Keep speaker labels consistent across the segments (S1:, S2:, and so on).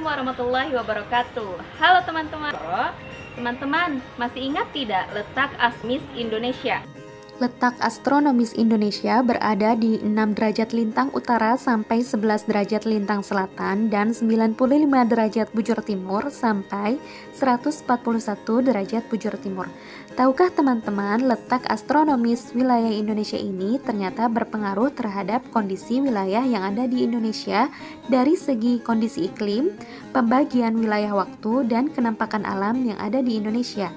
S1: warahmatullahi wabarakatuh. Halo teman-teman. Teman-teman, masih ingat tidak letak astronomis Indonesia?
S2: Letak astronomis Indonesia berada di 6 derajat lintang utara sampai 11 derajat lintang selatan dan 95 derajat bujur timur sampai 141 derajat bujur timur. Tahukah teman-teman, letak astronomis wilayah Indonesia ini ternyata berpengaruh terhadap kondisi wilayah yang ada di Indonesia dari segi kondisi iklim, pembagian wilayah waktu, dan kenampakan alam yang ada di Indonesia.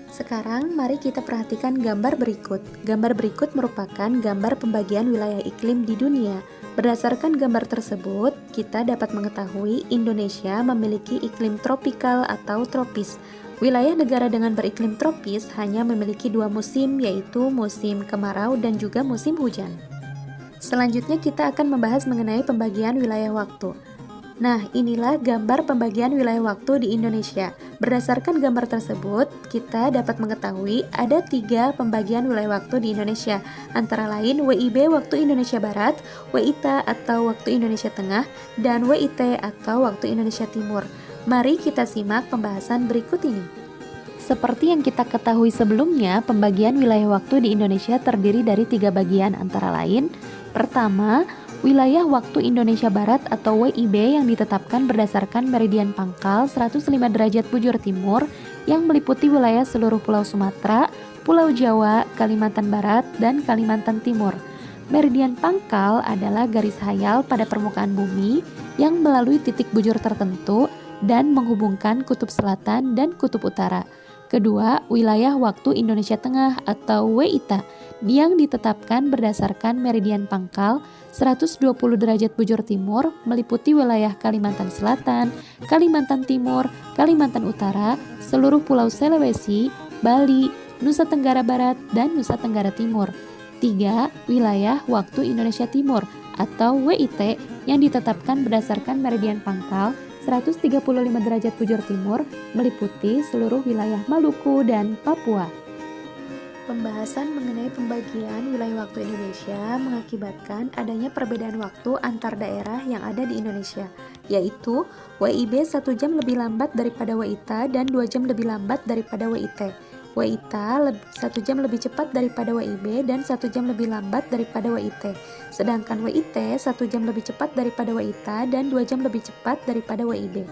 S2: Sekarang mari kita perhatikan gambar berikut. Gambar berikut merupakan gambar pembagian wilayah iklim di dunia. Berdasarkan gambar tersebut, kita dapat mengetahui Indonesia memiliki iklim tropikal atau tropis. Wilayah negara dengan beriklim tropis hanya memiliki 2 musim, yaitu musim kemarau dan juga musim hujan. Selanjutnya kita akan membahas mengenai pembagian wilayah waktu. Nah, inilah gambar pembagian wilayah waktu di Indonesia. Berdasarkan gambar tersebut, kita dapat mengetahui ada 3 pembagian wilayah waktu di Indonesia, antara lain WIB waktu Indonesia Barat, WITA atau waktu Indonesia Tengah, dan WIT atau waktu Indonesia Timur. Mari kita simak pembahasan berikut ini. Seperti yang kita ketahui sebelumnya, pembagian wilayah waktu di Indonesia terdiri dari 3 bagian, antara lain: pertama, wilayah waktu Indonesia Barat atau WIB yang ditetapkan berdasarkan meridian pangkal 105 derajat bujur timur yang meliputi wilayah seluruh Pulau Sumatera, Pulau Jawa, Kalimantan Barat, dan Kalimantan Timur. Meridian pangkal adalah garis hayal pada permukaan bumi yang melalui titik bujur tertentu dan menghubungkan kutub selatan dan kutub utara. Kedua, wilayah waktu Indonesia Tengah atau WITA yang ditetapkan berdasarkan meridian pangkal 120 derajat bujur timur meliputi wilayah Kalimantan Selatan, Kalimantan Timur, Kalimantan Utara, seluruh Pulau Sulawesi, Bali, Nusa Tenggara Barat, dan Nusa Tenggara Timur. 3. Wilayah waktu Indonesia Timur atau WIT yang ditetapkan berdasarkan meridian pangkal 135 derajat bujur timur meliputi seluruh wilayah Maluku dan Papua. Pembahasan mengenai pembagian wilayah waktu Indonesia mengakibatkan adanya perbedaan waktu antar daerah yang ada di Indonesia, yaitu WIB 1 jam lebih lambat daripada WITA dan 2 jam lebih lambat daripada WIT. WITA 1 jam lebih cepat daripada WIB dan 1 jam lebih lambat daripada WIT. Sedangkan WIT 1 jam lebih cepat daripada WITA dan 2 jam lebih cepat daripada WIB.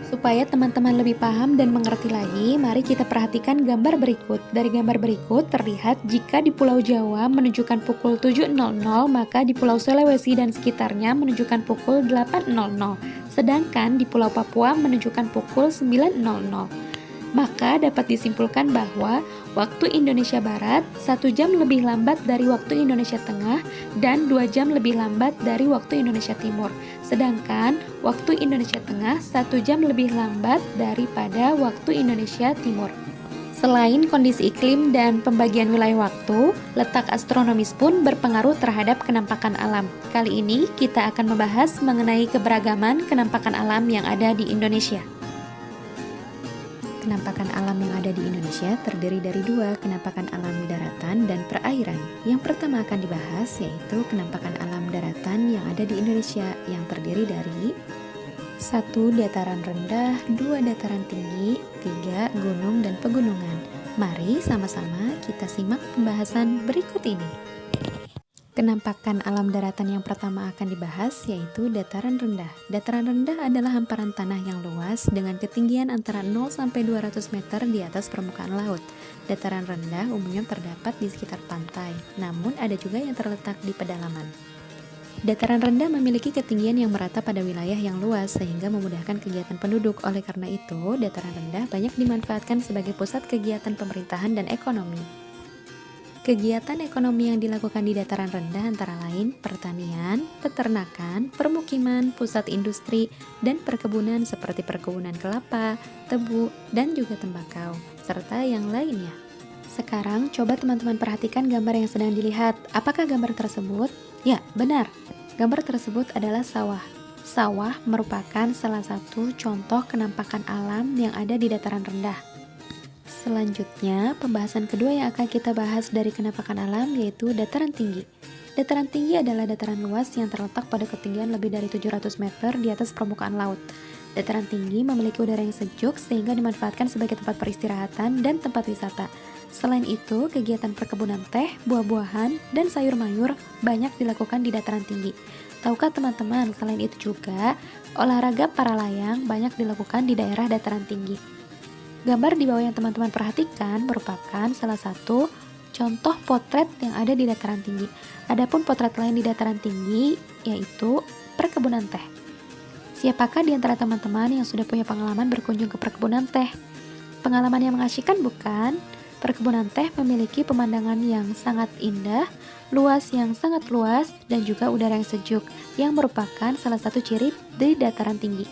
S2: Supaya teman-teman lebih paham dan mengerti lagi, mari kita perhatikan gambar berikut. Dari gambar berikut terlihat jika di Pulau Jawa menunjukkan pukul 7.00, maka di Pulau Sulawesi dan sekitarnya menunjukkan pukul 8.00. Sedangkan di Pulau Papua menunjukkan pukul 9.00. Maka dapat disimpulkan bahwa waktu Indonesia Barat 1 jam lebih lambat dari waktu Indonesia Tengah dan 2 jam lebih lambat dari waktu Indonesia Timur. Sedangkan waktu Indonesia Tengah 1 jam lebih lambat daripada waktu Indonesia Timur. Selain kondisi iklim dan pembagian wilayah waktu, letak astronomis pun berpengaruh terhadap kenampakan alam. Kali ini kita akan membahas mengenai keberagaman kenampakan alam yang ada di Indonesia. Kenampakan alam yang ada di Indonesia terdiri dari 2, kenampakan alam daratan dan perairan. Yang pertama akan dibahas yaitu kenampakan alam daratan yang ada di Indonesia yang terdiri dari 1. Dataran rendah, 2. Dataran tinggi, 3. Gunung dan pegunungan. Mari sama-sama kita simak pembahasan berikut ini. Kenampakan alam daratan yang pertama akan dibahas yaitu dataran rendah. Dataran rendah adalah hamparan tanah yang luas dengan ketinggian antara 0 sampai 200 meter di atas permukaan laut. Dataran rendah umumnya terdapat di sekitar pantai, namun ada juga yang terletak di pedalaman. Dataran rendah memiliki ketinggian yang merata pada wilayah yang luas sehingga memudahkan kegiatan penduduk. Oleh karena itu, dataran rendah banyak dimanfaatkan sebagai pusat kegiatan pemerintahan dan ekonomi. Kegiatan ekonomi yang dilakukan di dataran rendah antara lain pertanian, peternakan, permukiman, pusat industri, dan perkebunan seperti perkebunan kelapa, tebu, dan juga tembakau, serta yang lainnya. Sekarang coba teman-teman perhatikan gambar yang sedang dilihat. Apakah gambar tersebut? Ya, benar. Gambar tersebut adalah sawah. Sawah merupakan salah satu contoh kenampakan alam yang ada di dataran rendah. Selanjutnya, pembahasan kedua yang akan kita bahas dari kenampakan alam yaitu dataran tinggi. Dataran tinggi adalah dataran luas yang terletak pada ketinggian lebih dari 700 meter di atas permukaan laut. Dataran tinggi memiliki udara yang sejuk sehingga dimanfaatkan sebagai tempat peristirahatan dan tempat wisata. Selain itu, kegiatan perkebunan teh, buah-buahan, dan sayur mayur banyak dilakukan di dataran tinggi. Tahukah teman-teman, selain itu juga, olahraga para layang banyak dilakukan di daerah dataran tinggi. Gambar di bawah yang teman-teman perhatikan merupakan salah satu contoh potret yang ada di dataran tinggi. Adapun potret lain di dataran tinggi yaitu perkebunan teh. Siapakah di antara teman-teman yang sudah punya pengalaman berkunjung ke perkebunan teh? Pengalaman yang mengasyikan bukan? Perkebunan teh memiliki pemandangan yang sangat indah, luas yang sangat luas, dan juga udara yang sejuk, yang merupakan salah satu ciri di dataran tinggi.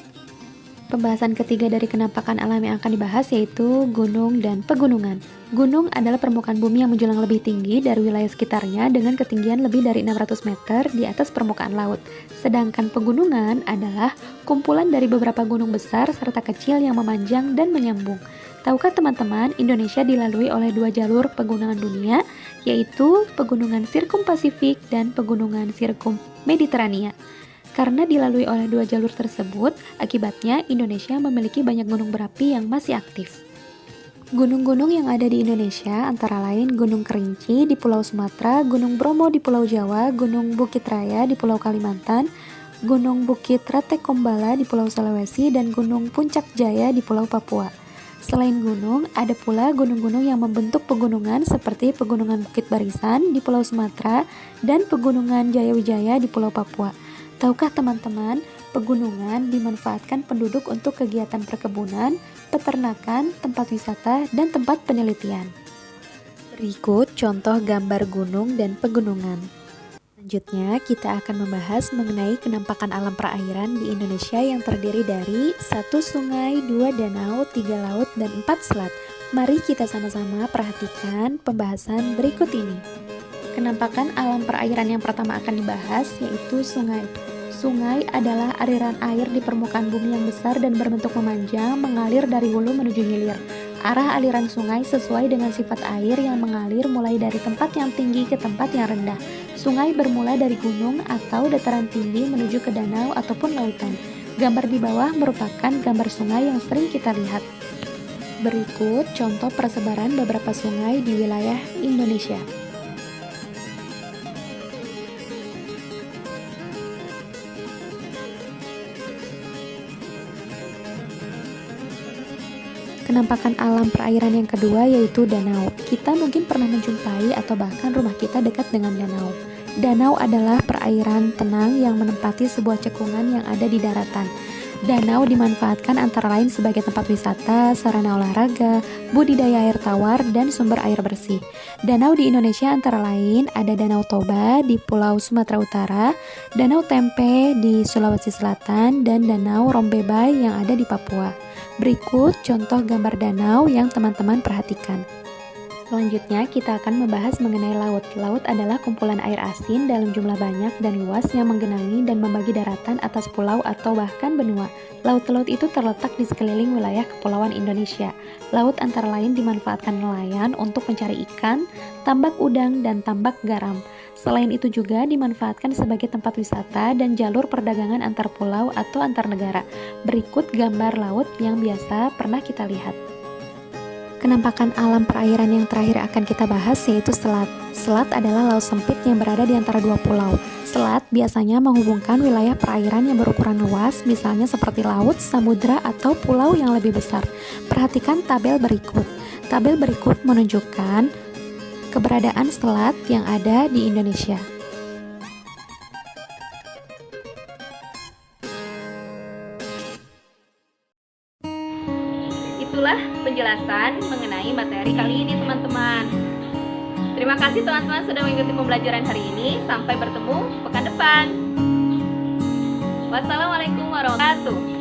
S2: Pembahasan ketiga dari kenampakan alam yang akan dibahas yaitu gunung dan pegunungan. Gunung adalah permukaan bumi yang menjulang lebih tinggi dari wilayah sekitarnya dengan ketinggian lebih dari 600 meter di atas permukaan laut. Sedangkan pegunungan adalah kumpulan dari beberapa gunung besar serta kecil yang memanjang dan menyambung. Tahukah teman-teman, Indonesia dilalui oleh 2 jalur pegunungan dunia, yaitu pegunungan Sirkum Pasifik dan pegunungan Sirkum Mediterania. Karena dilalui oleh 2 jalur tersebut, akibatnya Indonesia memiliki banyak gunung berapi yang masih aktif. Gunung-gunung yang ada di Indonesia antara lain Gunung Kerinci di Pulau Sumatera, Gunung Bromo di Pulau Jawa, Gunung Bukit Raya di Pulau Kalimantan, Gunung Bukit Ratekombala di Pulau Sulawesi, dan Gunung Puncak Jaya di Pulau Papua. Selain gunung, ada pula gunung-gunung yang membentuk pegunungan seperti Pegunungan Bukit Barisan di Pulau Sumatera dan Pegunungan Jayawijaya di Pulau Papua. Tahukah teman-teman, pegunungan dimanfaatkan penduduk untuk kegiatan perkebunan, peternakan, tempat wisata, dan tempat penelitian. Berikut contoh gambar gunung dan pegunungan. Selanjutnya, kita akan membahas mengenai kenampakan alam perairan di Indonesia yang terdiri dari 1 sungai, 2 danau, 3 laut, dan 4 selat. Mari kita sama-sama perhatikan pembahasan berikut ini. Kenampakan alam perairan yang pertama akan dibahas yaitu sungai. Sungai adalah aliran air di permukaan bumi yang besar dan berbentuk memanjang, mengalir dari hulu menuju hilir. Arah aliran sungai sesuai dengan sifat air yang mengalir mulai dari tempat yang tinggi ke tempat yang rendah. Sungai bermula dari gunung atau dataran tinggi menuju ke danau ataupun lautan. Gambar di bawah merupakan gambar sungai yang sering kita lihat. Berikut contoh persebaran beberapa sungai di wilayah Indonesia. Kenampakan alam perairan yang kedua yaitu danau. Kita mungkin pernah menjumpai atau bahkan rumah kita dekat dengan danau. Danau adalah perairan tenang yang menempati sebuah cekungan yang ada di daratan. Danau dimanfaatkan antara lain sebagai tempat wisata, sarana olahraga, budidaya air tawar, dan sumber air bersih. Danau di Indonesia antara lain ada Danau Toba di Pulau Sumatera Utara, Danau Tempe di Sulawesi Selatan, dan Danau Rombebai yang ada di Papua. Berikut contoh gambar danau yang teman-teman perhatikan. Selanjutnya kita akan membahas mengenai laut. Laut adalah kumpulan air asin dalam jumlah banyak dan luas yang menggenangi dan membagi daratan atas pulau atau bahkan benua. Laut-laut itu terletak di sekeliling wilayah kepulauan Indonesia. Laut antara lain dimanfaatkan nelayan untuk mencari ikan, tambak udang, dan tambak garam. Selain itu juga dimanfaatkan sebagai tempat wisata dan jalur perdagangan antar pulau atau antar negara. Berikut gambar laut yang biasa pernah kita lihat. Kenampakan alam perairan yang terakhir akan kita bahas yaitu selat. Selat adalah laut sempit yang berada di antara 2 pulau. Selat biasanya menghubungkan wilayah perairan yang berukuran luas, misalnya seperti laut, samudra, atau pulau yang lebih besar. Perhatikan tabel berikut. Tabel berikut menunjukkan keberadaan selat yang ada di Indonesia.
S1: Itulah penjelasan mengenai materi kali ini, teman-teman. Terima kasih teman-teman sudah mengikuti pembelajaran hari ini. Sampai bertemu pekan depan. Wassalamualaikum warahmatullahi wabarakatuh.